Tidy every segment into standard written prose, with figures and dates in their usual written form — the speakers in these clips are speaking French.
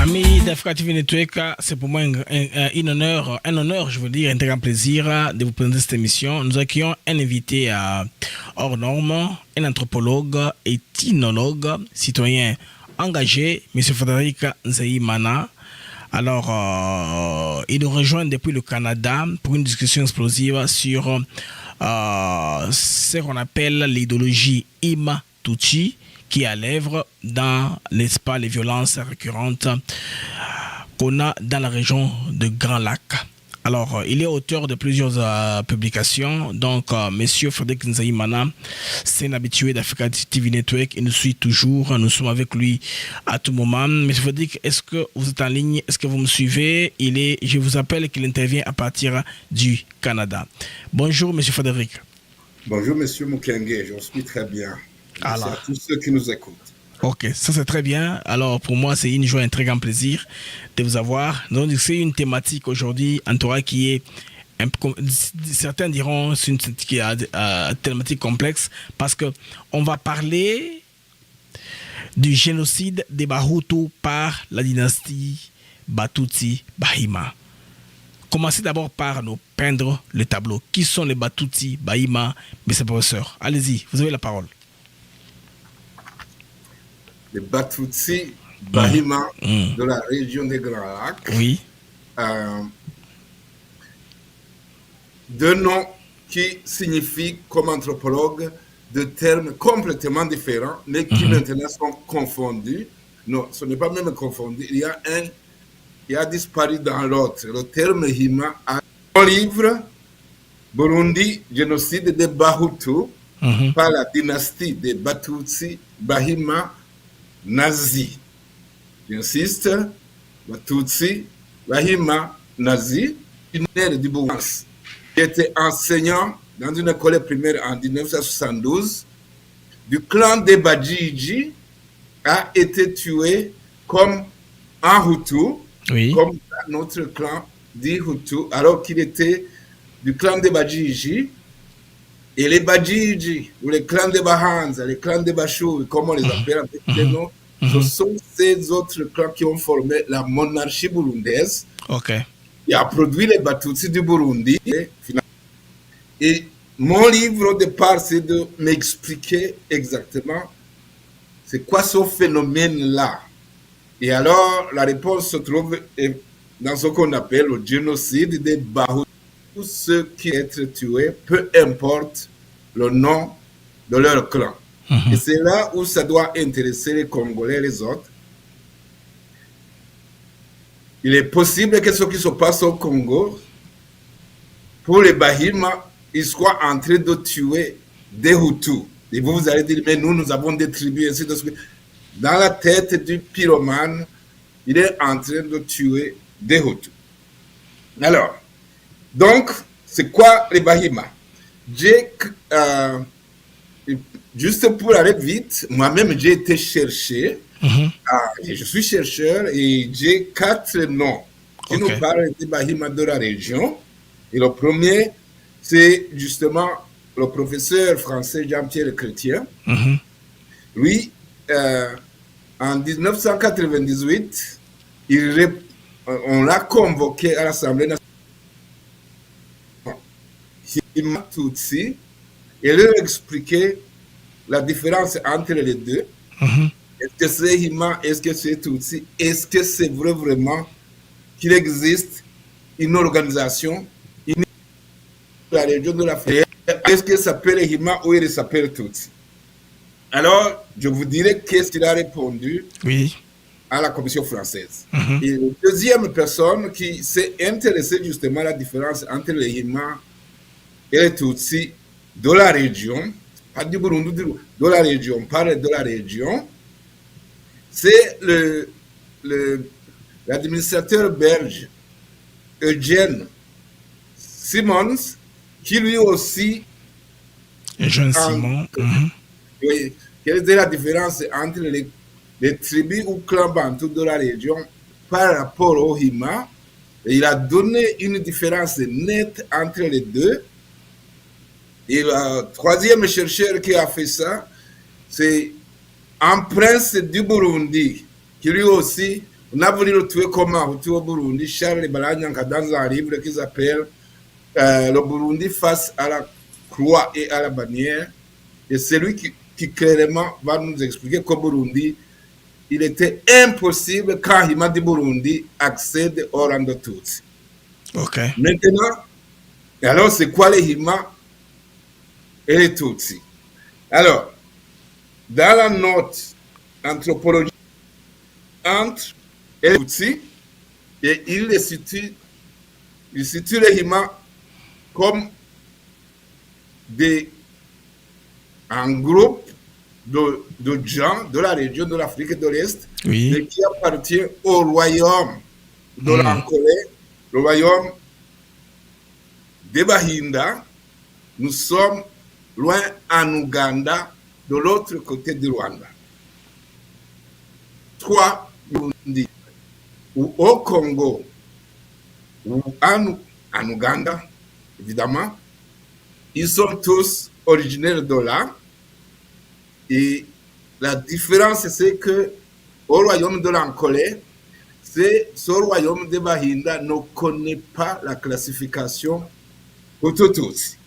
Amis d'Africa TV Network, c'est pour moi un honneur, je veux dire, un très grand plaisir de vous présenter cette émission. Nous accueillons un invité hors norme, un anthropologue, ethnologue, citoyen engagé, M. Frédéric Nzeyimana. Alors, il nous rejoint depuis le Canada pour une discussion explosive sur ce qu'on appelle l'idéologie Hutu, qui est à l'œuvre dans, n'est-ce pas, les violences récurrentes qu'on a dans la région de Grand Lac. Alors, il est auteur de plusieurs publications. Donc, Monsieur Frédéric Nzeyimana, c'est un habitué d'Africa TV Network. Il nous suit toujours. Nous sommes avec lui à tout moment. Monsieur Frédéric, est-ce que vous êtes en ligne? Est-ce que vous me suivez? Je vous appelle qu'il intervient à partir du Canada. Bonjour, Monsieur Frédéric. Bonjour, Monsieur Mukenge. Je suis très bien. Merci à tous ceux qui nous écoutent. Ok, ça c'est très bien. Alors pour moi, c'est une joie, un très grand plaisir de vous avoir. Donc c'est une thématique aujourd'hui, en tout cas, qui est, certains diront, c'est une thématique complexe parce que on va parler du génocide des Bahutu par la dynastie Batutsi Bahima. Commencez d'abord par nous peindre le tableau. Qui sont les Batutsi Bahima, mes professeurs? Allez-y, vous avez la parole. Les Batutsi Bahima de la région des Grands Lacs. Oui. Deux noms qui signifient, comme anthropologue, deux termes complètement différents, mais qui maintenant sont confondus. Non, ce n'est pas même confondu. Il y a un qui a disparu dans l'autre. Le terme Hima a un livre, Burundi, génocide des Bahutu, par la dynastie des Batutsi Bahima nazi. J'insiste, Batutsi Bahima nazi, une du Burundi, qui était enseignant dans une école primaire en 1972, du clan des Badjiji, a été tué comme un Hutu, comme notre clan dit Hutu, alors qu'il était du clan des Badjiji. Et les Badjiji, ou les clans des Bahanza, les clans des Bachou, comme on les appelle avec les noms, ce sont ces autres clans qui ont formé la monarchie burundaise, qui a produit les Batutsi du Burundi. Et mon livre au départ, c'est de m'expliquer exactement c'est quoi ce phénomène-là. Et alors, la réponse se trouve dans ce qu'on appelle le génocide des Bahutu. Tous ceux qui être tués, peu importe le nom de leur clan. Et c'est là où ça doit intéresser les Congolais et les autres. Il est possible que ce qui se passe au Congo, pour les Bahima, ils soient en train de tuer des Hutus. Et vous allez dire, mais nous avons des tribus, ainsi de suite. Dans la tête du pyromane, il est en train de tuer des Hutus. Alors, donc, c'est quoi les Bahima? Juste pour aller vite, moi-même, j'ai été chercher. Je suis chercheur et j'ai 4 noms qui nous parlent des Bahima de la région. Et le premier, c'est justement le professeur français Jean-Pierre Chrétien. Lui, en 1998, on l'a convoqué à l'Assemblée nationale. Hima Tutsi et leur expliquer la différence entre les deux. Est-ce que c'est Hima, est-ce que c'est Tutsi, est-ce que c'est vrai vraiment qu'il existe une organisation dans la région de l'Afrique? Est-ce que ça s'appelle Hima ou il s'appelle Tutsi? Alors, je vous dirai qu'est-ce qu'il a répondu à la commission française. Et la deuxième personne qui s'est intéressée justement à la différence entre les Hima et les Tutsi de la région, pas du Burundi, de la région, on parle de la région, c'est l'administrateur belge Eugène Simons, qui lui aussi... Eugène Simons. Quelle est la différence entre les tribus ou clans bantous de la région par rapport au Hima? Et il a donné une différence nette entre les deux. Et le troisième chercheur qui a fait ça, c'est un prince du Burundi, qui lui aussi On a voulu le tuer comment au Burundi. Charles Balanyanka dans un livre qui s'appelle Le Burundi face à la croix et à la bannière. Et c'est lui qui clairement va nous expliquer qu'au Burundi, il était impossible quand Hima du Burundi accède au rang de Tutsi. Okay. Maintenant, alors c'est quoi les Hima et les Tutsi? Alors, dans la note anthropologique entre les Tutsi, et il situe les Hima comme un groupe de gens de la région de l'Afrique de l'Est, Oui. mais qui appartient au royaume de l'Ancolais, le royaume des Bahinda. Nous sommes loin en Ouganda, de l'autre côté du Rwanda. 3 Burundi, ou au Congo, ou en Ouganda, évidemment, ils sont tous originaires de là. Et la différence, c'est que au royaume de l'Ancolais, ce royaume de Bahinda ne connaît pas la classification Hutu-Tutsi.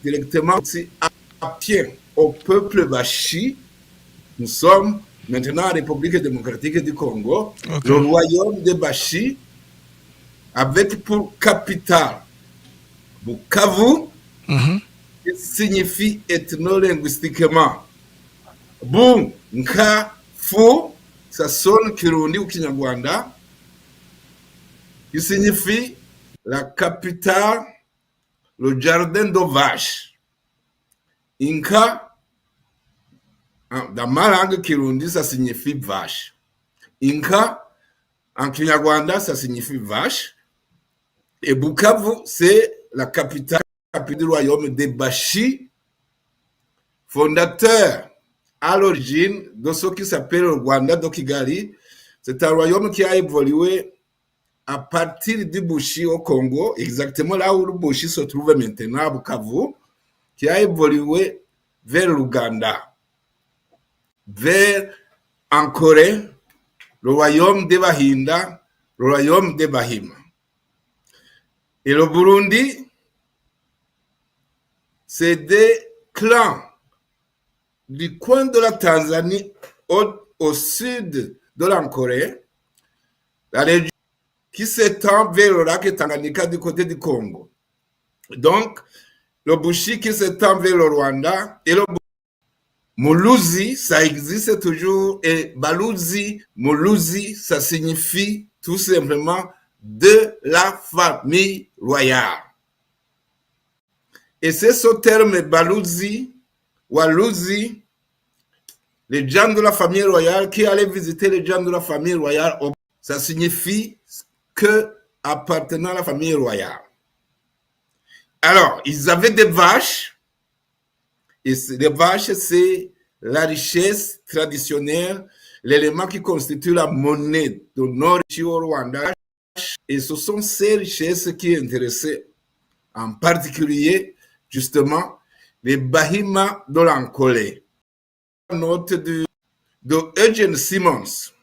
Directement, c'est appartient au peuple Bashi. Nous sommes maintenant en République démocratique du Congo. Okay. Le royaume de Bashi, avec pour capitale Bukavu, qui signifie ethno-linguistiquement Bu, Nka, Fu, ça sonne Kirundi ou Kinyarwanda, qui signifie la capitale, le jardin de vaches. Inka, dans ma langue Kirundi, ça signifie vache. Inka, en Kinyarwanda, ça signifie vache. Et Bukavu, c'est la capitale du royaume des Bashi, fondateur à l'origine de ce qui s'appelle le Rwanda de Kigali. C'est un royaume qui a évolué à partir du Bushi au Congo, exactement là où le Bushi se trouve maintenant, à Bukavu, qui a évolué vers l'Ouganda, vers en Corée, le royaume des Bahinda, le royaume des Bahima. Et le Burundi, c'est des clans du coin de la Tanzanie au sud de l'Ancorée, la région qui s'étend vers le lac Tanganyika du côté du Congo. Donc, le Bushi qui s'étend vers le Rwanda et le Muluzi, ça existe toujours, et Baluzi, Muluzi, ça signifie tout simplement de la famille royale. Et c'est ce terme Baluzi, Waluzi, les gens de la famille royale qui allaient visiter les gens de la famille royale, ça signifie que appartenant à la famille royale. Alors, ils avaient des vaches, et les vaches, c'est la richesse traditionnelle, l'élément qui constitue la monnaie de nos richesses au Rwanda, et ce sont ces richesses qui intéressaient en particulier, justement, les Bahima de l'Ancolais. Note de Eugene Simmons.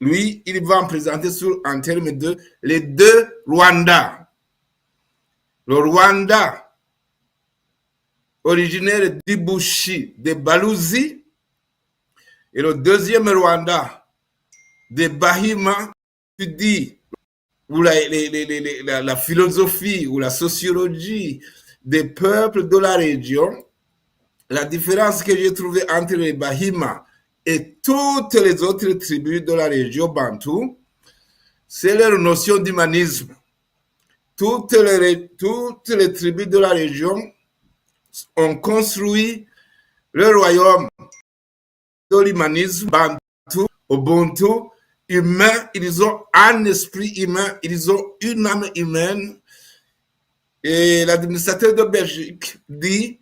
Lui, il va en présenter en termes de les deux Rwanda. Le Rwanda, originaire du Bushi, de Baluzi, et le deuxième Rwanda, de Bahima, tu dis, où la philosophie ou la sociologie des peuples de la région. La différence que j'ai trouvée entre les Bahima et toutes les autres tribus de la région Bantou, c'est leur notion d'humanisme. Toutes les tribus de la région ont construit le royaume de l'humanisme Bantou, Ubuntu, humain. Ils ont un esprit humain, ils ont une âme humaine. Et l'administrateur de Belgique dit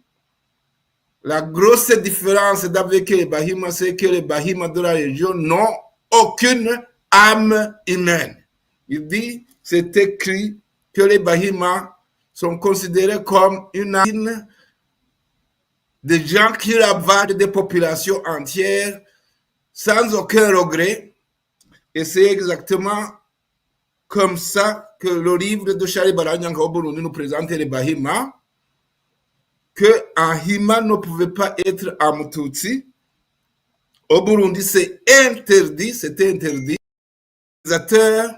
la grosse différence avec les Bahima, c'est que les Bahima de la région n'ont aucune âme humaine. Il dit, c'est écrit que les Bahima sont considérés comme une âme de gens qui ravagent des populations entières sans aucun regret, Et c'est exactement comme ça que le livre de Charles Baranyanka au Burundi nous présente les Bahima, qu'un Hima ne pouvait pas être un Mututsi. Au Burundi, c'était interdit. Les organisateurs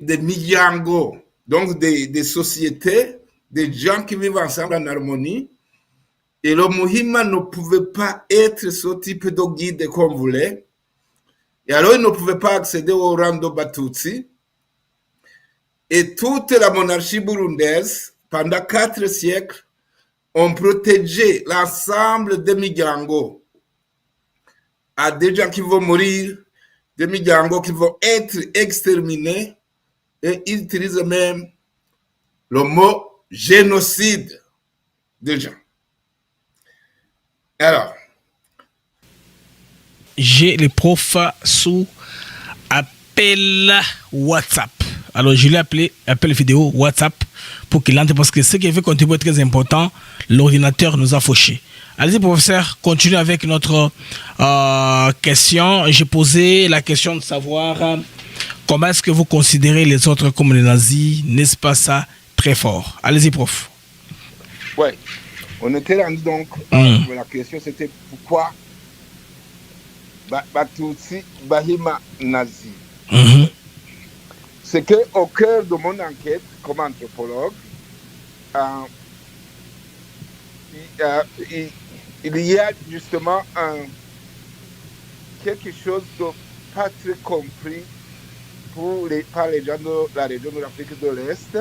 des Miyango, donc des sociétés, des gens qui vivent ensemble en harmonie. Et le Muhima ne pouvait pas être ce type de guide qu'on voulait. Et alors, il ne pouvait pas accéder au rang de Batutsi. Et toute la monarchie burundaise, pendant 4 siècles, ont protégé l'ensemble des Miyango. À des gens qui vont mourir, des Miyango qui vont être exterminés. Et ils utilisent même le mot génocide des gens. Alors, j'ai les profs sous appel WhatsApp. Alors, je l'ai appelé appel vidéo WhatsApp pour qu'il entre parce que ce qui fait contribuer est très important. L'ordinateur nous a fauché. Allez-y, professeur, continuez avec notre question. J'ai posé la question de savoir comment est-ce que vous considérez les autres comme les nazis. N'est-ce pas ça très fort? Allez-y, prof. Oui, on était rendu donc. La question c'était pourquoi Batutsi Bahima nazi. C'est qu'au cœur de mon enquête comme anthropologue, il y a justement quelque chose de pas très compris par les gens de la région de l'Afrique de l'Est.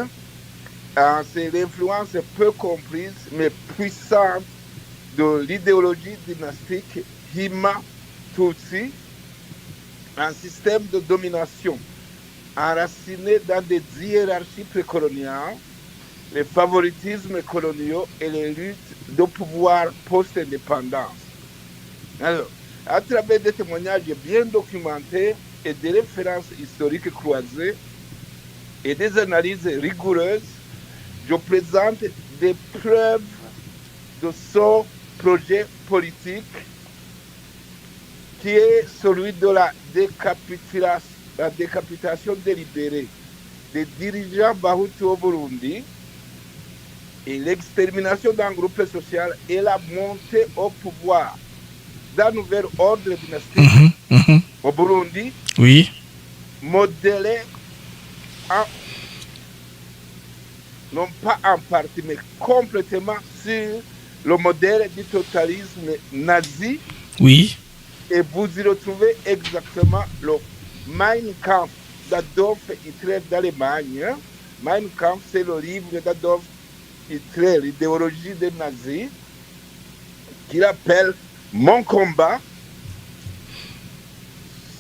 C'est l'influence peu comprise mais puissante de l'idéologie dynastique Hima-Tutsi, un système de domination enraciné dans des hiérarchies précoloniales, les favoritismes coloniaux et les luttes de pouvoir post-indépendance. Alors, à travers des témoignages bien documentés et des références historiques croisées et des analyses rigoureuses, je présente des preuves de ce projet politique qui est celui de la décapitation délibérée des dirigeants Bahutu au Burundi et l'extermination d'un groupe social et la montée au pouvoir d'un nouvel ordre dynastique au Burundi, oui, modélé non pas en partie, mais complètement sur le modèle du totalisme nazi. Oui. Et vous y retrouvez exactement le Mein Kampf d'Adolf Hitler d'Allemagne. Mein Kampf, c'est le livre d'Adolf Hitler, l'idéologie des nazis, qu'il appelle Mon combat.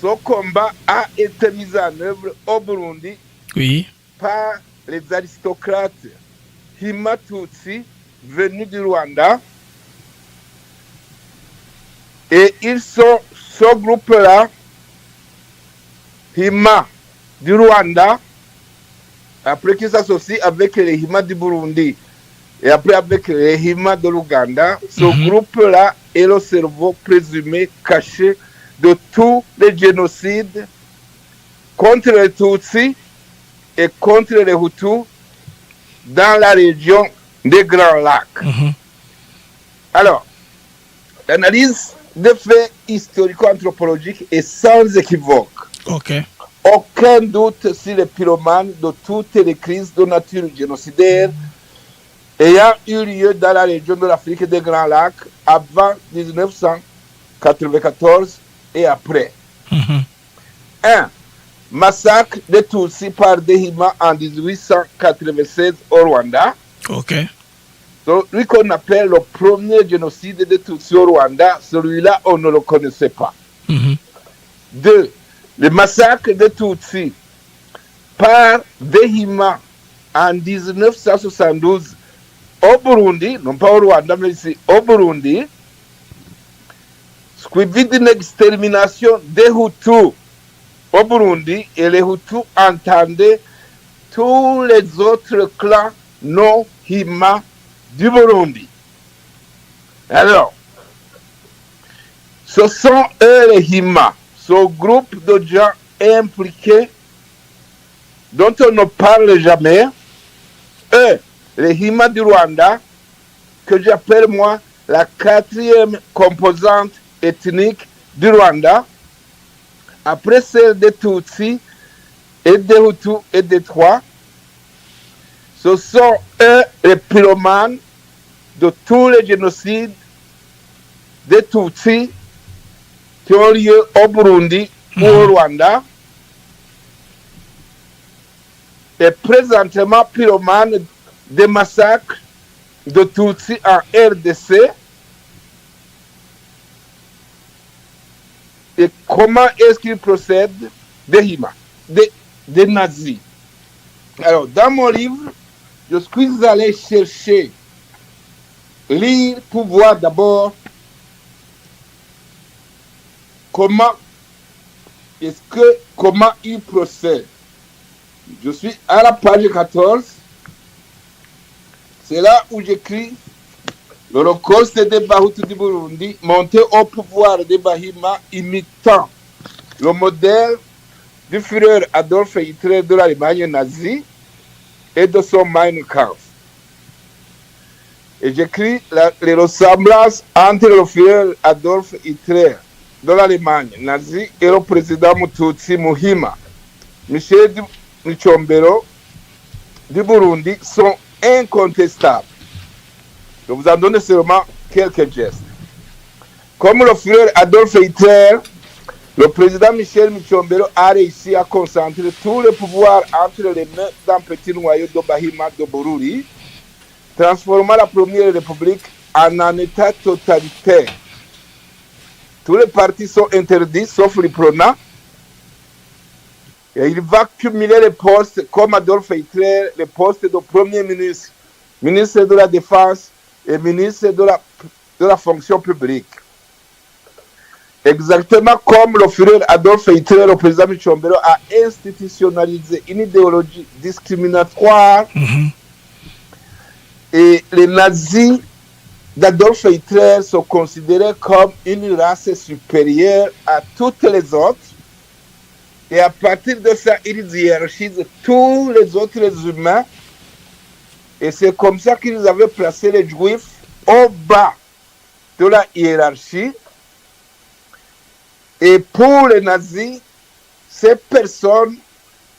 Ce combat a été mis en œuvre au Burundi, oui, par les aristocrates Hima-Tutsi venus du Rwanda. Et ils sont, ce groupe-là, Hima du Rwanda, après qu'ils s'associent avec les Hima du Burundi et après avec les Hima de l'Ouganda, ce groupe-là est le cerveau présumé caché de tous les génocides contre les Tutsis et contre les Hutus dans la région des Grands Lacs. Alors, l'analyse des faits historico-anthropologiques est sans équivoque. Okay. Aucun doute sur les pyromanes de toutes les crises de nature génocidaire ayant eu lieu dans la région de l'Afrique des Grands Lacs avant 1994 et après. 1. Massacre des Tutsis par des Hima en 1896 au Rwanda. Okay. Celui qu'on appelle le premier génocide des Tutsis au Rwanda, celui-là, on ne le connaissait pas. 2. Le massacre des Tutsis par des Hima en 1972 au Burundi, non pas au Rwanda, mais ici au Burundi, suivi d'une extermination des Hutus au Burundi, et les Hutus entendaient tous les autres clans non Hima du Burundi. Alors, ce sont eux les Hima, ce groupe de gens impliqués, dont on ne parle jamais, eux, les Hima du Rwanda, que j'appelle moi la 4e composante ethnique du Rwanda, après celle des Tutsis et des Hutus et des Trois. Ce sont eux les pyromanes de tous les génocides des Tutsis qui ont lieu au Burundi ou au Rwanda. Et présentement pyromanes des massacres de Tutsis en RDC. Et comment est-ce qu'ils procèdent? Des Hima, des nazis. Alors, dans mon livre, je suis allé chercher, lire pour voir d'abord comment ils procèdent. Je suis à la page 14. C'est là où j'écris l'Holocauste des Bahutu du Burundi, monté au pouvoir des Bahima, imitant le modèle du Führer Adolf Hitler de l'Allemagne nazie et de son Mein Kampf. Et j'écris les ressemblances entre le Führer Adolf Hitler de l'Allemagne nazie et le président Mututsi Muhima. Michel Micombero du Burundi sont incontestables. Je vous en donne seulement quelques gestes. Comme le Führer Adolf Hitler, le président Michel Micombero a réussi à concentrer tout le pouvoir entre les mains d'un petit noyau de Bahima de Bururi, transformant la Première République en un État totalitaire. Tous les partis sont interdits, sauf l'IPRONA. Et il va cumuler les postes, comme Adolf Hitler, les postes de Premier ministre, ministre de la Défense et ministre de la fonction publique. Exactement comme le Führer Adolf Hitler, le président Micombero a institutionnalisé une idéologie discriminatoire. Et les nazis d'Adolf Hitler sont considérés comme une race supérieure à toutes les autres. Et à partir de ça, ils hiérarchisent tous les autres humains. Et c'est comme ça qu'ils avaient placé les Juifs au bas de la hiérarchie. Et pour les nazis, ces personnes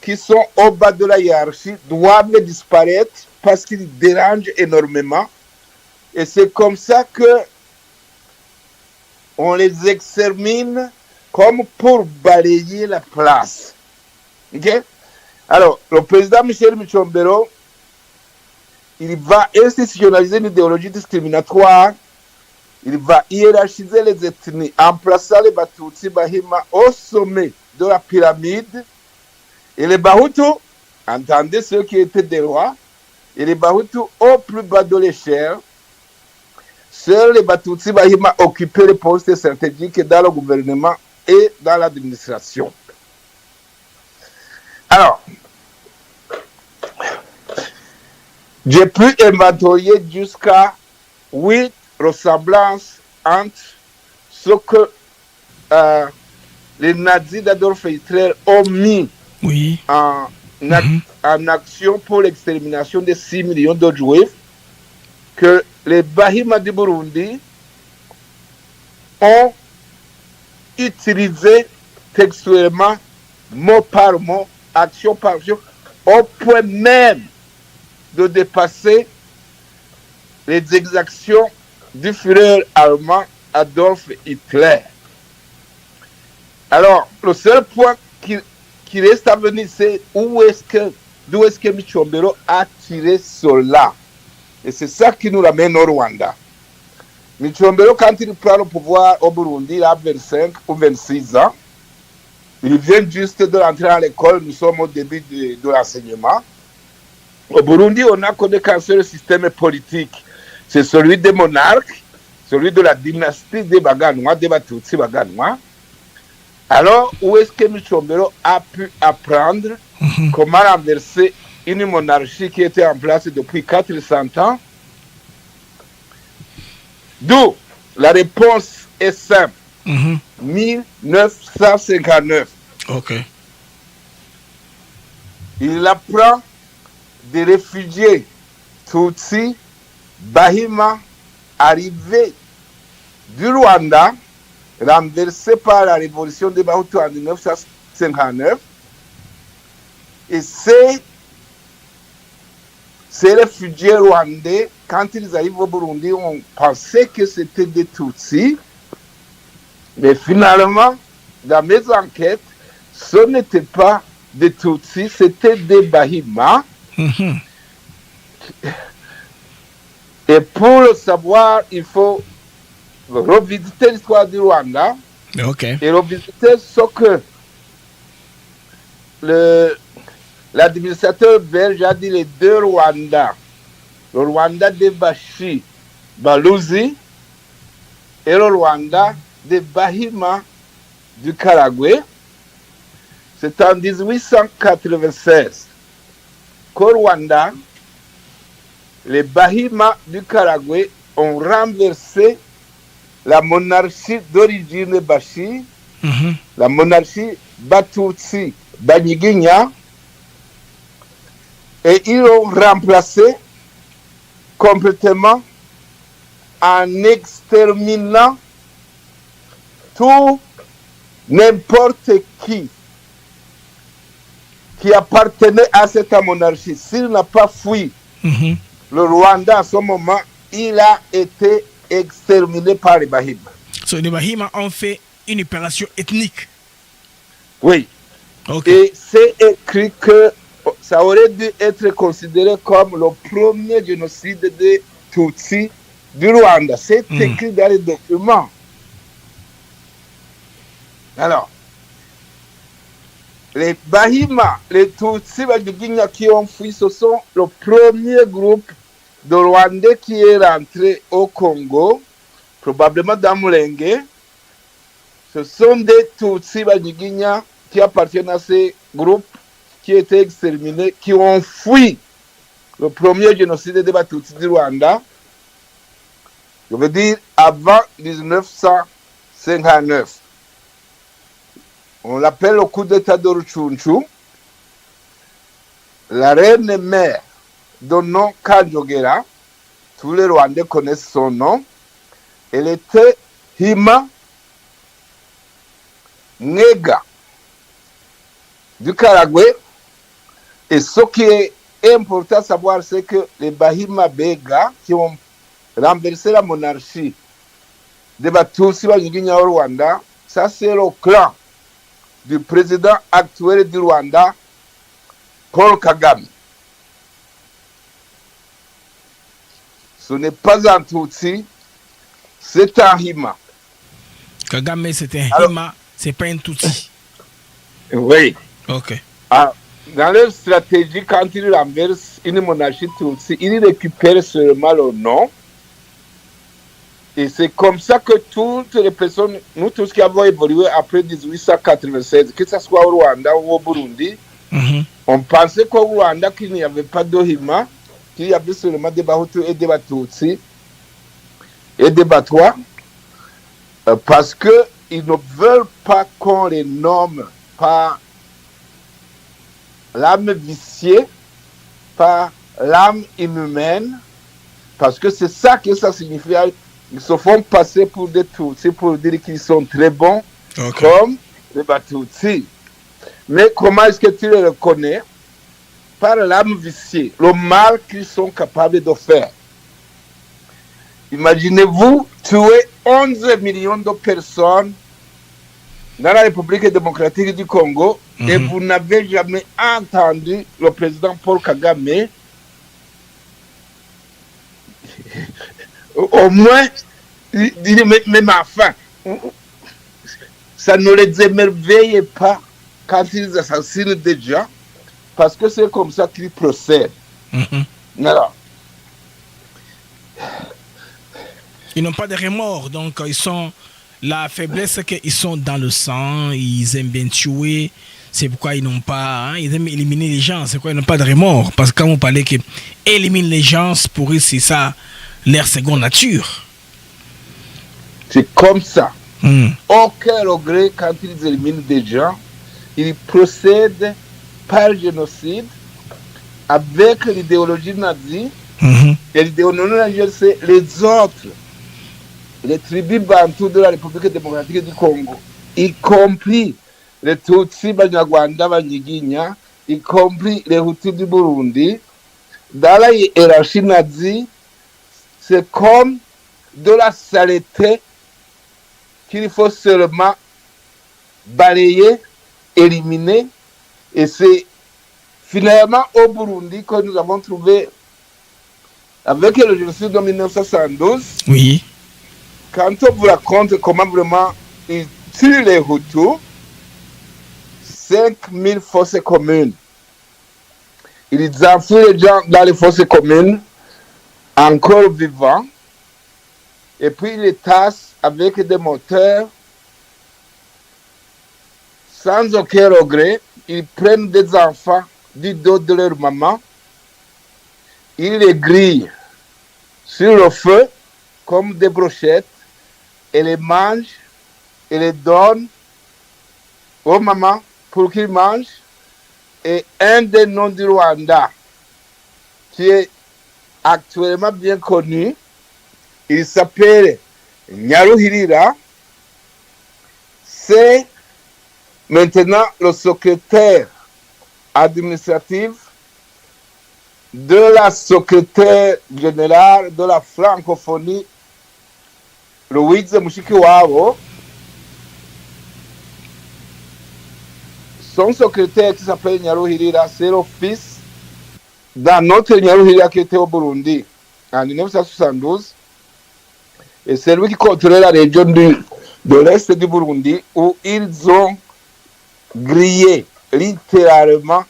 qui sont au bas de la hiérarchie doivent disparaître parce qu'ils dérangent énormément. Et c'est comme ça que on les extermine comme pour balayer la place. Okay? Alors, le président Michel Micombero, il va institutionnaliser une idéologie discriminatoire. Il va hiérarchiser les ethnies en plaçant les Batutsi Bahima au sommet de la pyramide. Et les Bahutus, entendez ceux qui étaient des rois, et les Bahutus au plus bas de l'échelle. Seuls les Batutsi Bahima occupaient les postes stratégiques dans le gouvernement et dans l'administration. Alors, j'ai pu inventorier jusqu'à 8 ressemblances entre ce que les nazis d'Adolf Hitler ont mis en action pour l'extermination de 6 millions de Juifs, que les Bahima du Burundi ont utilisé textuellement, mot par mot, action par action, au point même de dépasser les exactions du Führer allemand Adolf Hitler. Alors, le seul point qui reste à venir, c'est d'où est-ce que Micombero a tiré cela. Et c'est ça qui nous ramène au Rwanda. Micombero, quand il prend le pouvoir au Burundi, il a 25 ou 26 ans. Il vient juste de rentrer à l'école, nous sommes au début de l'enseignement. Au Burundi, on a connu qu'un seul système politique. C'est celui des monarques, celui de la dynastie des Baganwa, des Batutsi Baganwa. Alors, où est-ce que Micombero a pu apprendre comment renverser une monarchie qui était en place depuis 400 ans? D'où la réponse est simple. 1959. Ok. il apprend des réfugiés Tutsi, Bahima, arrivés du Rwanda, renversés par la révolution des Bahutu en 1959. Et ces réfugiés rwandais, quand ils arrivent au Burundi, on pensait que c'était des Tutsis. Mais finalement, dans mes enquêtes, ce n'était pas des Tutsis, c'était des Bahima. Mhm. Et pour le savoir, il faut revisiter l'histoire du Rwanda Ok. et revisiter ce que l'administrateur belge a dit les deux Rwanda. Le Rwanda de Bashi Baluzi et le Rwanda de Bahima du Karagwe. C'est en 1896 qu'au Rwanda, les Bahima du Karagwe ont renversé la monarchie d'origine Bashi, Mhm. la monarchie Batutsi Banyiginya, et ils l'ont remplacé complètement en exterminant tout n'importe qui appartenait à cette monarchie. S'il n'a pas fui Mhm. le Rwanda à ce moment, il a été exterminé par les Bahima. So, les Bahima ont fait une opération ethnique. Oui. Ok. Et c'est écrit que ça aurait dû être considéré comme le premier génocide des Tutsis du Rwanda. C'est écrit dans les documents. Alors, les Bahima, les Tutsis qui ont fui, ce sont le premier groupe de Rwandais qui est rentré au Congo, probablement dans Mulenge. Ce sont des Tutsis qui appartiennent à ces groupes qui étaient exterminés, qui ont fui le premier génocide des Tutsis du Rwanda. Je veux dire avant 1959. On l'appelle le coup d'État de Ruchunchu. La reine mère de nom Kanjogera, tous les Rwandais connaissent son nom. Elle était Hima Ngega du Karagwe. Et ce qui est important à savoir, c'est que les Bahima Bega qui ont renversé la monarchie des Batutsi Banyiginya au Rwanda, ça c'est le clan du président actuel du Rwanda, Paul Kagame. Ce n'est pas un Tutsi, c'est un Hima. Kagame, c'est un Hima, c'est pas un Tutsi. Oui. Ok. Ah, dans leur stratégie, quand ils renversent une monarchie Tutsi, ils récupèrent seulement le nom. Et c'est comme ça que toutes les personnes, nous tous qui avons évolué après 1896, que ce soit au Rwanda ou au Burundi, on pensait qu'au Rwanda, qu'il n'y avait pas de Hima, qu'il y avait seulement des Bahutu et des Batutsi et des Batwa, parce qu'ils ne veulent pas qu'on les nomme par l'âme viciée, par l'âme inhumaine, parce que c'est ça que ça signifie. Ils se font passer pour des Tutsis pour dire qu'ils sont très bons, comme les Batutsi. Mais comment est-ce que tu les reconnais? Par l'âme viciée, le mal qu'ils sont capables de faire. Imaginez-vous tuer 11 millions de personnes dans la République démocratique du Congo et vous n'avez jamais entendu le président Paul Kagame au moins dire mais ma fin, ça ne les émerveille pas quand ils assassinent des gens, parce que c'est comme ça qu'ils procèdent. Alors, ils n'ont pas de remords, donc ils sont la faiblesse, c'est qu'ils sont dans le sang, ils aiment bien tuer. C'est pourquoi ils n'ont pas, ils aiment éliminer les gens. C'est pourquoi ils n'ont pas de remords, parce que quand vous parlez que éliminer les gens, pour eux c'est ça leur seconde nature. C'est comme ça. Aucun regret quand ils éliminent des gens. Ils procèdent par génocide avec l'idéologie nazie. Et l'idéologie nazie, c'est les autres, les tribus bantoues de la République démocratique du Congo, y compris les Tutsis, Banyarwanda, Banyiginya, y compris les Hutus du Burundi. Dans la hiérarchie nazie, c'est comme de la saleté qu'il faut seulement balayer, éliminer. Et c'est finalement au Burundi que nous avons trouvé, avec le génocide de 1972, Oui. quand on vous raconte comment vraiment ils tuent les Hutus, 5000 fosses communes. Ils enfouissent les gens dans les fosses communes, encore vivants, et puis ils les tassent avec des moteurs, sans aucun regret. Ils prennent des enfants du dos de leur maman, ils les grillent sur le feu comme des brochettes et les mangent et les donnent aux mamans pour qu'ils mangent. Et un des noms du Rwanda qui est actuellement bien connu, il s'appelle Nyaruhirira. C'est maintenant le secrétaire administratif de la secrétaire générale de la francophonie, Louise Mushikiwabo. Son secrétaire qui s'appelle Nyaruhirira, c'est le fils d'un autre Nyaruhirira qui était au Burundi en 1972. Et c'est lui qui contrôlait la région de l'Est du Burundi où ils ont grillé littéralement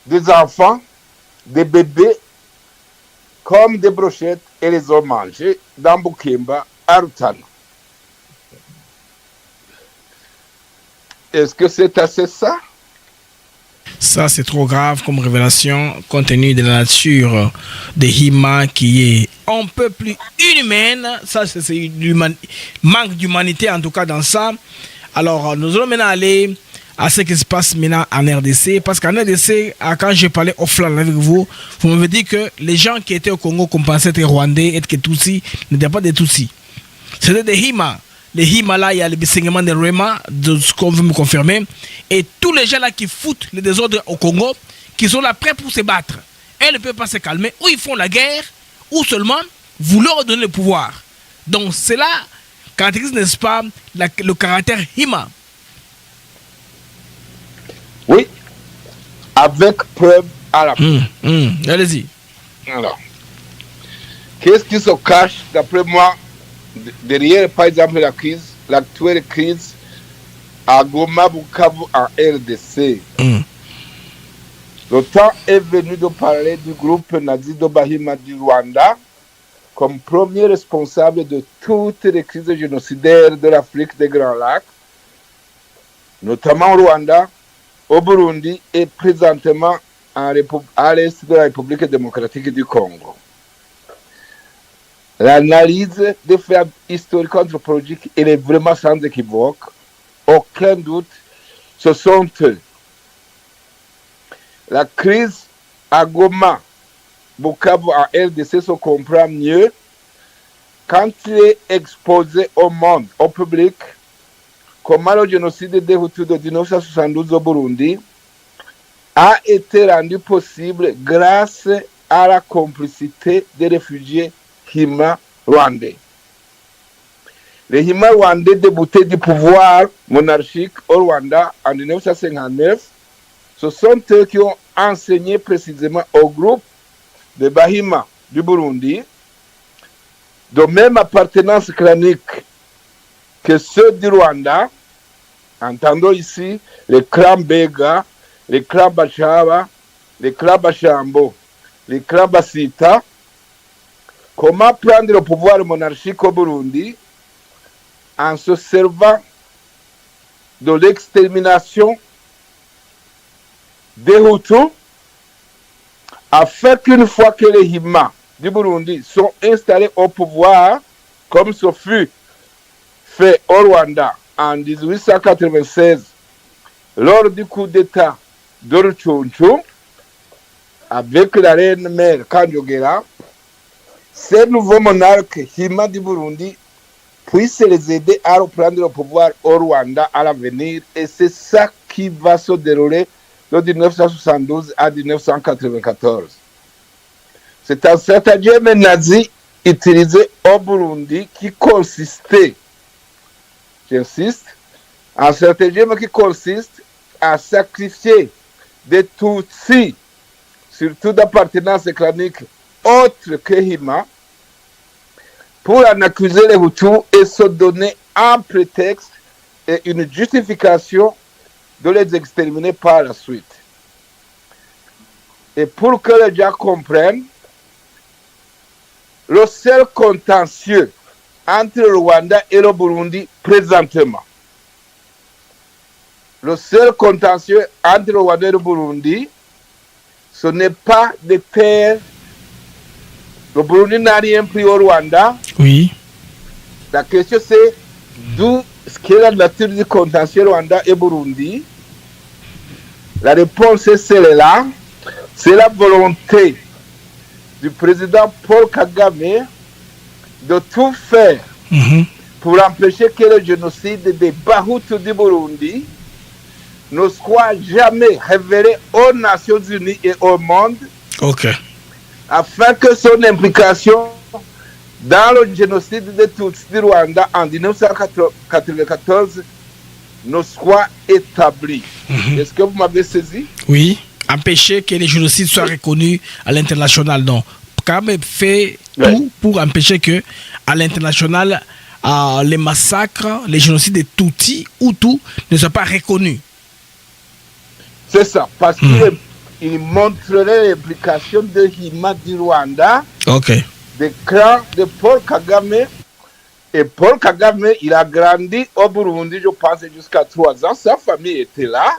des enfants, des bébés, comme des brochettes et les ont mangés dans Bukemba, à Rutana. Est-ce que c'est assez ça? Ça, c'est trop grave comme révélation, compte tenu de la nature de Hima qui est un peu plus inhumaine. Ça, c'est du manque d'humanité, en tout cas, dans ça. Alors, nous allons maintenant aller à ce qui se passe maintenant en RDC. Parce qu'en RDC, quand j'ai parlé offline avec vous, vous m'avez dit que les gens qui étaient au Congo, qu'on pensait être rwandais, être Tutsis, n'étaient pas des Tutsis. C'était des Hima. Les Himalayas, il y a le saignement de Rema, de ce qu'on veut me confirmer. Et tous les gens là qui foutent les désordres au Congo, qui sont là prêts pour se battre. Elles ne peuvent pas se calmer. Ou ils font la guerre, ou seulement vous leur donnez le pouvoir. Donc cela caractérise, n'est-ce pas, le caractère Hima. Oui, avec preuve à la fin. Allez-y. Alors, qu'est-ce qui se cache, d'après moi, derrière, par exemple, l'actuelle crise à Goma, Bukavu, en RDC? Le temps est venu de parler du groupe nazi de Bahima du Rwanda comme premier responsable de toutes les crises génocidaires de l'Afrique des Grands Lacs, notamment au Rwanda, au Burundi et présentement à l'est de la République démocratique du Congo. L'analyse des faits historiques anthropologiques est vraiment sans équivoque. Aucun doute, ce sont eux. La crise à Goma, Bukavu en RDC se comprend mieux quand il est exposé au monde, au public, comment le génocide des Hutus de 1972 au Burundi a été rendu possible grâce à la complicité des réfugiés Hima rwandais. Les Hima rwandais débutés du pouvoir monarchique au Rwanda en 1959, ce sont eux qui ont enseigné précisément au groupe de Bahima du Burundi de même appartenance clanique que ceux du Rwanda. Entendons ici les clans Bega, les clans Bachaba, les clans Bashambo, les clans Basita. Comment prendre le pouvoir monarchique au Burundi en se servant de l'extermination des Hutus, afin qu'une fois que les Hima du Burundi sont installés au pouvoir, comme ce fut fait au Rwanda en 1896, lors du coup d'État de Ruchunchu, avec la reine mère Kanjogera, ces nouveaux monarques Hima du Burundi puissent les aider à reprendre le pouvoir au Rwanda à l'avenir. Et c'est ça qui va se dérouler de 1972 à 1994. C'est un stratagème nazi utilisé au Burundi qui consistait, j'insiste, un stratagème qui consiste à sacrifier des Tutsis, surtout d'appartenance clanique autre que Hima, pour en accuser les Hutus et se donner un prétexte et une justification de les exterminer par la suite. Et pour que les gens comprennent, le seul contentieux entre le Rwanda et le Burundi présentement, le seul contentieux entre le Rwanda et le Burundi, ce n'est pas des terres. Le Burundi n'a rien pris au Rwanda. Oui. La question c'est d'où ce qu'est la nature du contentieux Rwanda et Burundi. La réponse est celle-là. C'est la volonté du président Paul Kagame de tout faire pour empêcher que le génocide des Bahutu du Burundi ne soit jamais révélé aux Nations Unies et au monde. Ok. Afin que son implication dans le génocide des Tutsis du Rwanda en 1994 ne soit établie. Est-ce que vous m'avez saisi? Oui. Empêcher que les génocides soient reconnus à l'international. Donc, Kagame fait tout pour empêcher que à l'international, les massacres, les génocides des Tutsis, Hutus ne soient pas reconnus. C'est ça, parce qu'il montrerait l'implication de Hima du Rwanda, des clans de Paul Kagame. Et Paul Kagame, il a grandi au Burundi, je pense, jusqu'à 3 ans. Sa famille était là.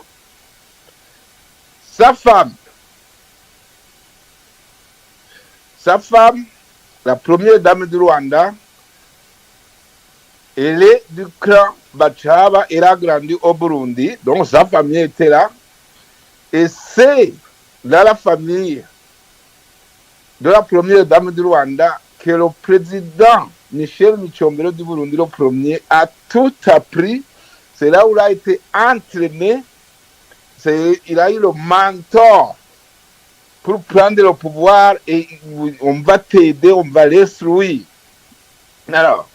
Sa femme, la première dame du Rwanda, elle est du clan Bachaba, elle a grandi au Burundi, donc sa famille était là. Et c'est dans la famille de la première dame du Rwanda que le président Michel Micombero du Burundi, le premier, a tout appris. C'est là où il a été entraîné. Il a eu le mentor pour prendre le pouvoir et on va t'aider, on va l'instruire. Alors,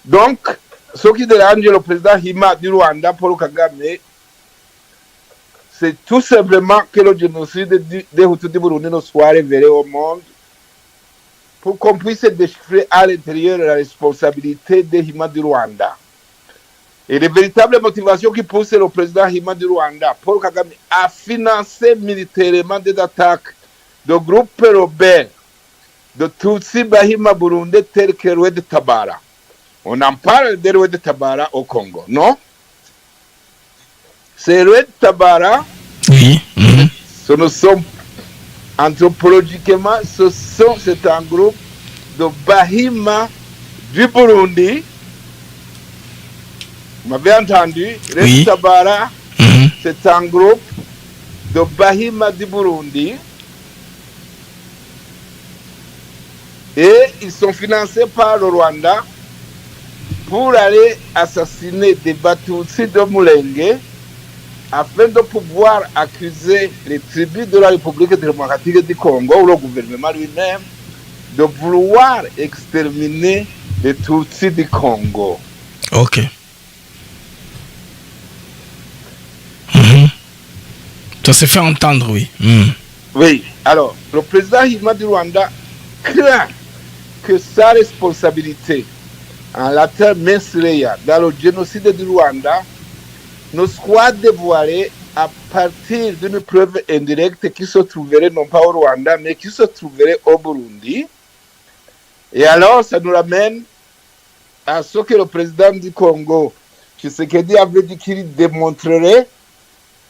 donc, ce qui dérange le président Hima du Rwanda, Paul Kagame, c'est tout simplement que le génocide des Hutus du Burundi ne soit révélé au monde pour qu'on puisse déchiffrer à l'intérieur la responsabilité des Hima du Rwanda. Et les véritables motivations qui poussent le président Hima du Rwanda, Paul Kagame, à financer militairement des attaques de groupes rebelles de Tutsi Bahima Burundi tels que Red Tabara. On en parle de Red Tabara au Congo, non? C'est Red Tabara. Oui. Ce ne sont, anthropologiquement, c'est un groupe de Bahima du Burundi. Vous m'avez entendu? Red Tabara, c'est un groupe de Bahima du Burundi. Et ils sont financés par le Rwanda pour aller assassiner des Batutsi de Mulenge afin de pouvoir accuser les tribus de la République démocratique du Congo ou le gouvernement lui-même de vouloir exterminer les Tutsis du Congo. Ok. Ça s'est fait entendre, oui. Oui. Alors, le président Hima du Rwanda craint que sa responsabilité en la terre Mensireya dans le génocide du Rwanda ne soit dévoilée à partir d'une preuve indirecte qui se trouverait non pas au Rwanda, mais qui se trouverait au Burundi. Et alors, ça nous ramène à ce que le président du Congo, Tshisekedi, avait dit qu'il démontrerait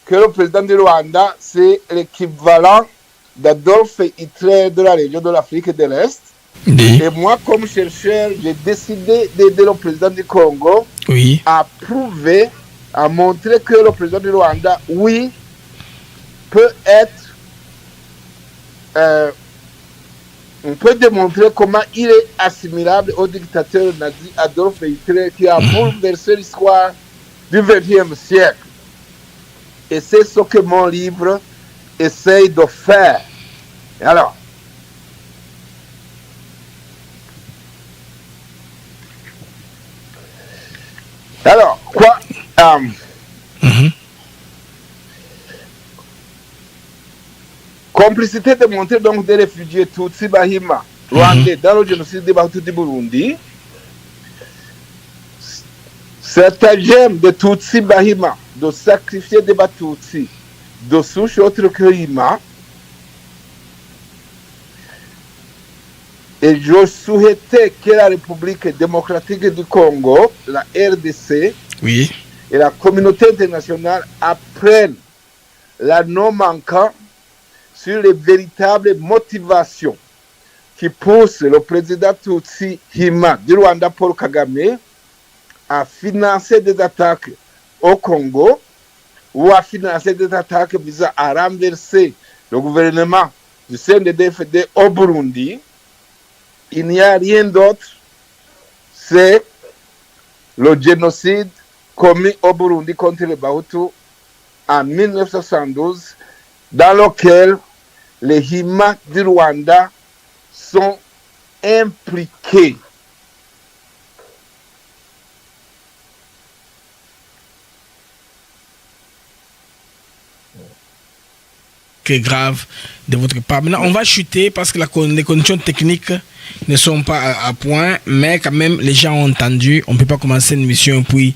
que le président du Rwanda, c'est l'équivalent d'Adolf Hitler de la région de l'Afrique de l'Est. Et moi, comme chercheur, j'ai décidé d'aider le président du Congo à prouver, à montrer que le président du Rwanda, oui, peut être, on peut démontrer comment il est assimilable au dictateur nazi Adolf Hitler qui a bouleversé l'histoire du XXe siècle. Et c'est ce que mon livre essaye de faire. Alors, quoi complicité démontrée donc des réfugiés Tutsi Bahima rwandais dans le génocide des Bahutu du Burundi. Stratagème de Tutsi Bahima de sacrifier des Batutsi de souche autre que Hima. Et je souhaitais que la République démocratique du Congo, la RDC, oui, et la communauté internationale apprennent la non manquant sur les véritables motivations qui poussent le président Tutsi Hima du Rwanda Paul Kagame à financer des attaques au Congo ou à financer des attaques visant à renverser le gouvernement du CNDD-FDD au Burundi. Il n'y a rien d'autre, c'est le génocide commis au Burundi contre les Bahutu en 1972, dans lequel les Hima du Rwanda sont impliqués. Que grave de votre part. Maintenant, on va chuter parce que les conditions techniques ne sont pas à point, mais quand même, les gens ont entendu. On ne peut pas commencer une mission puis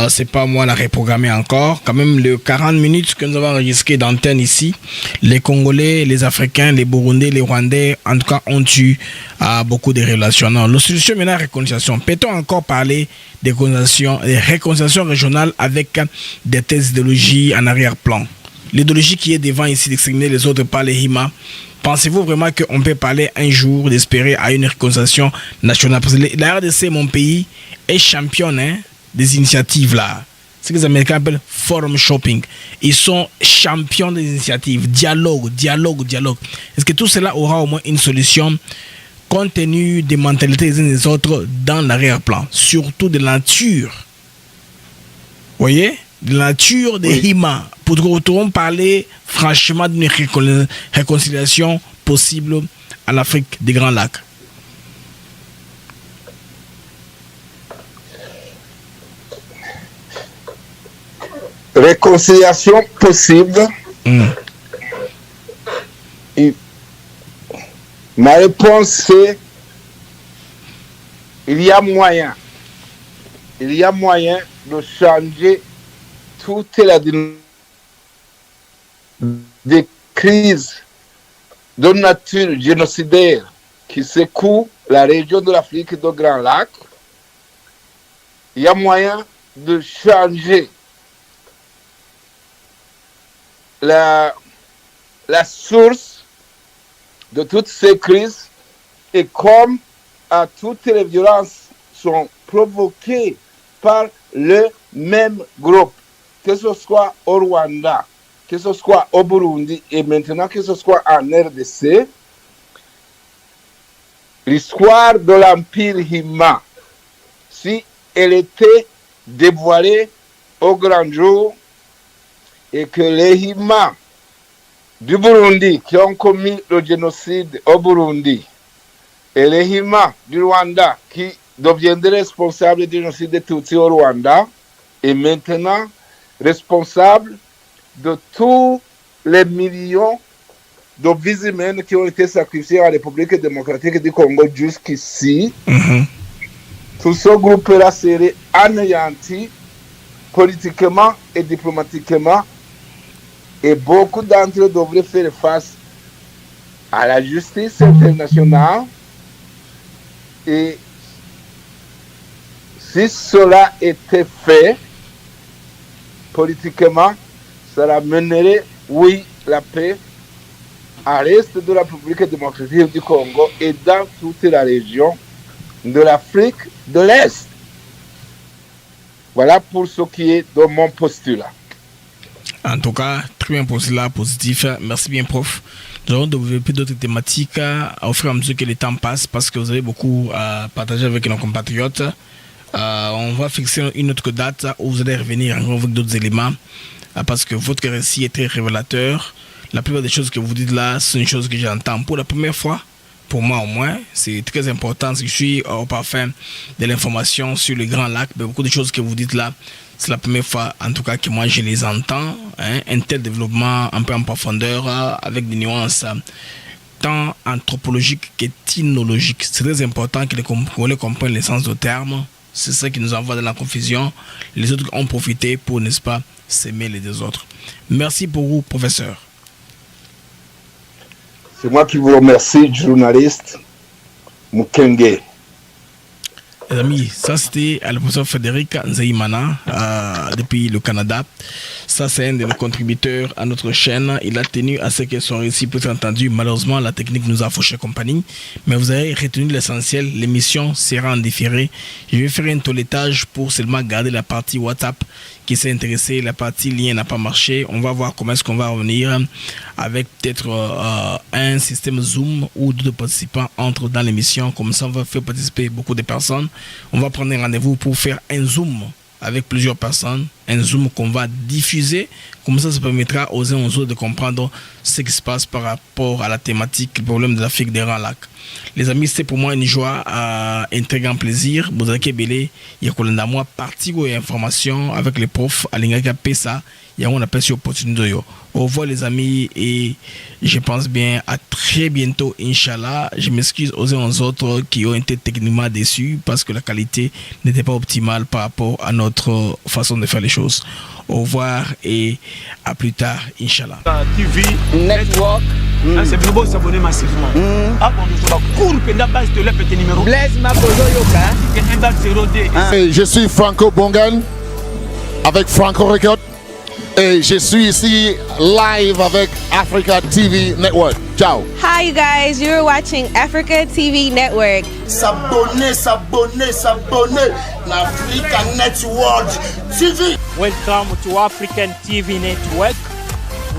c'est pas moi la reprogrammer encore. Quand même, les 40 minutes que nous avons enregistrées d'antenne ici, les Congolais, les Africains, les Burundais, les Rwandais, en tout cas, ont eu beaucoup de relations. Non, la solution maintenant, réconciliation. Peut-on encore parler des réconciliations régionales avec des thèses d'idéologie en arrière-plan? L'idéologie qui est devant ici d'exterminer les autres par les Hima, pensez-vous vraiment qu'on peut parler un jour d'espérer à une réconciliation nationale? Parce que la RDC, mon pays, est championne des initiatives là. Ce que les Américains appellent forum shopping. Ils sont champions des initiatives. Dialogue. Est-ce que tout cela aura au moins une solution compte tenu des mentalités des uns des autres dans l'arrière-plan? Surtout de la nature. Vous voyez? De la nature des Hima. Pourrons parler franchement d'une réconciliation possible en Afrique des Grands Lacs? Réconciliation possible. Et ma réponse c'est il y a moyen de changer toute la dynamique des crises de nature génocidaire qui secouent la région de l'Afrique de Grand Lac. Il y a moyen de changer la source de toutes ces crises, et comme toutes les violences sont provoquées par le même groupe, que ce soit au Rwanda, que ce soit au Burundi et maintenant que ce soit en RDC, l'histoire de l'Empire Hima, si elle était dévoilée au grand jour et que les Hima du Burundi qui ont commis le génocide au Burundi et les Hima du Rwanda qui deviendraient responsables du génocide des Tutsis au Rwanda et maintenant responsables de tous les millions de vies humaines qui ont été sacrifiées en République démocratique du Congo jusqu'ici, tout ce groupe-là serait anéanti politiquement et diplomatiquement, et beaucoup d'entre eux devraient faire face à la justice internationale. Et si cela était fait politiquement, cela mènerait, oui, la paix à l'est de la République démocratique du Congo et dans toute la région de l'Afrique de l'Est. Voilà pour ce qui est de mon postulat. En tout cas, très bien pour cela, positif. Merci bien, prof. Nous allons développer d'autres thématiques au fur et à mesure que le temps passe parce que vous avez beaucoup à partager avec nos compatriotes. On va fixer une autre date où vous allez revenir encore avec d'autres éléments parce que votre récit est très révélateur. La plupart des choses que vous dites là, c'est une chose que j'entends pour la première fois. Pour moi au moins, c'est très important. Je suis au parfum de l'information sur le Grand Lac. Mais beaucoup de choses que vous dites là, c'est la première fois en tout cas que moi je les entends. Un tel développement un peu en profondeur avec des nuances tant anthropologiques qu'ethnologiques. C'est très important que les Congolais comprennent l'essence du terme. C'est ça qui nous envoie dans la confusion. Les autres ont profité pour, n'est-ce pas, s'aimer les deux autres. Merci pour vous, professeur. C'est moi qui vous remercie, journaliste Mukenge. Les amis, ça c'était le professeur Frédéric Nzeimana depuis le Canada. Ça c'est un de nos contributeurs à notre chaîne. Il a tenu à ce que son récit puisse être entendu. Malheureusement, la technique nous a fauché compagnie. Mais vous avez retenu l'essentiel. L'émission sera en différé. Je vais faire un toilettage pour seulement garder la partie WhatsApp qui s'est intéressée. La partie lien n'a pas marché. On va voir comment est-ce qu'on va revenir avec peut-être un système Zoom où deux participants entrent dans l'émission. Comme ça, on va faire participer beaucoup de personnes. On va prendre un rendez-vous pour faire un Zoom avec plusieurs personnes, un Zoom qu'on va diffuser. Comme ça permettra aux uns aux autres de comprendre ce qui se passe par rapport à la thématique, le problème de l'Afrique des Grands Lacs. Les amis, c'est pour moi une joie, un très grand plaisir. Bozake Bele, Yakolanda moi, partie ou information avec les profs, Alingaka Pesa, et on appelle sur opportunité. Au revoir les amis et je pense bien à très bientôt, Inch'Allah. Je m'excuse aux uns aux autres qui ont été techniquement déçus parce que la qualité n'était pas optimale par rapport à notre façon de faire les choses. Au revoir et à plus tard, Inch'Allah. TV Network. C'est bien beau s'abonner massivement. Je suis Franco Bongan avec Franco Record. Et je suis ici live avec Africa TV Network. Ciao. Hi, you guys. You're watching Africa TV Network. S'abonner. Africa Network TV. Welcome to African TV Network.